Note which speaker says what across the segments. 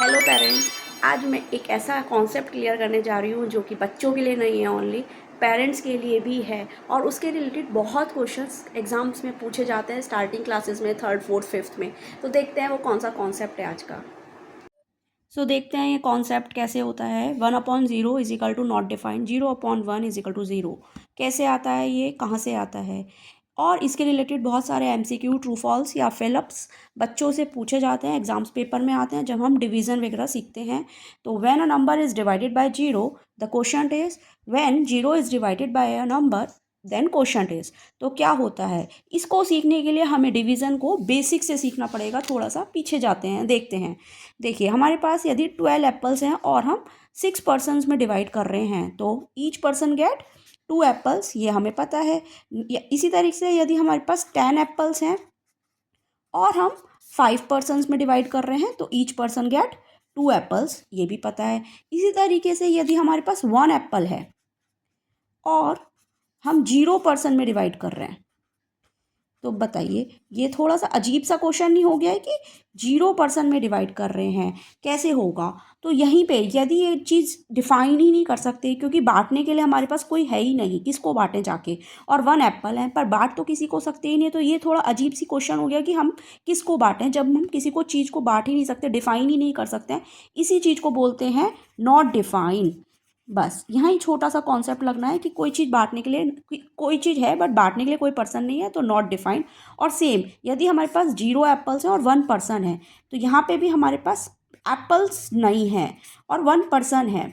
Speaker 1: Hello parents. आज मैं एक ऐसा कॉन्सेप्ट क्लियर करने जा रही हूँ जो कि बच्चों के लिए नहीं है, ओनली पेरेंट्स के लिए भी है। और उसके रिलेटेड बहुत क्वेश्चंस एग्जाम्स में पूछे जाते हैं स्टार्टिंग क्लासेस में, थर्ड फोर्थ फिफ्थ में। तो देखते हैं वो कौन सा कॉन्सेप्ट है आज का। देखते हैं ये कॉन्सेप्ट कैसे होता है। 1/0 is equal to not defined, 0/1 is equal to 0। कैसे आता है, ये कहाँ से आता है? और इसके रिलेटेड बहुत सारे MCQ, ट्रू फॉल्स या फिलअप्स बच्चों से पूछे जाते हैं, एग्जाम्स पेपर में आते हैं जब हम डिवीजन वगैरह सीखते हैं। तो when a number is divided by zero, the question is when zero is divided by a number then question is. तो क्या होता है, इसको सीखने के लिए हमें डिवीजन को बेसिक से सीखना पड़ेगा। थोड़ा सा पीछे जाते हैं, देखते हैं। देखिए, हमारे पास यदि 12 एप्पल्स हैं और हम 6 पर्सनस में डिवाइड कर रहे हैं तो ईच पर्सन गेट 2 एप्पल्स, ये हमें पता है। इसी तरीके से यदि हमारे पास 10 एप्पल्स हैं और हम 5 पर्सनस में डिवाइड कर रहे हैं तो ईच पर्सन गेट 2 एप्पल्स, ये भी पता है। इसी तरीके से यदि हमारे पास 1 एप्पल है और हम 0 पर्सन में डिवाइड कर रहे हैं तो बताइए, ये थोड़ा सा अजीब सा क्वेश्चन नहीं हो गया है कि 0% में डिवाइड कर रहे हैं, कैसे होगा? तो यहीं पे यदि ये चीज़ डिफाइन ही नहीं कर सकते, क्योंकि बांटने के लिए हमारे पास कोई है ही नहीं, किसको बांटें जाके? और 1 एप्पल है पर बांट तो किसी को सकते ही नहीं, तो ये थोड़ा अजीब सी क्वेश्चन हो गया कि हम किसको बांटें जब हम किसी को चीज़ को बांट ही नहीं सकते, डिफाइन ही नहीं कर सकते हैं। इसी चीज़ को बोलते हैं नॉट डिफाइन। बस यहाँ ही छोटा सा कॉन्सेप्ट लगना है कि कोई चीज़ बांटने के लिए, कोई चीज़ है बट बांटने के लिए कोई पर्सन नहीं है, तो नॉट डिफाइंड। और सेम यदि हमारे पास 0 एप्पल्स हैं और 1 पर्सन है तो यहाँ पे भी हमारे पास एप्पल्स नहीं है और 1 पर्सन है।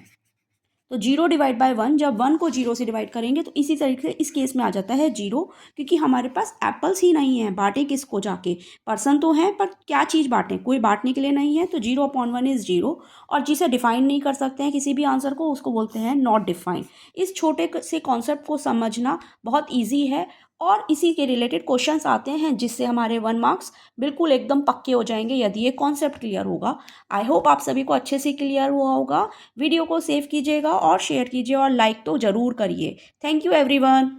Speaker 1: तो 0/1, जब 1 को 0 से डिवाइड करेंगे तो इसी तरीके से इस केस में आ जाता है 0, क्योंकि हमारे पास एप्पल्स ही नहीं है। बांटे किसको जाके? पर्सन तो हैं पर क्या चीज़ बांटें, कोई बांटने के लिए नहीं है। तो 0/1 इज़ 0। और जिसे डिफाइन नहीं कर सकते हैं किसी भी आंसर को, उसको बोलते हैं नॉट डिफाइन। इस छोटे से कॉन्सेप्ट को समझना बहुत ईजी है और इसी के रिलेटेड क्वेश्चंस आते हैं जिससे हमारे 1 मार्क्स बिल्कुल एकदम पक्के हो जाएंगे यदि ये कॉन्सेप्ट क्लियर होगा। आई होप आप सभी को अच्छे से क्लियर हुआ होगा। वीडियो को सेव कीजिएगा और शेयर कीजिए और लाइक तो ज़रूर करिए। Thank you everyone.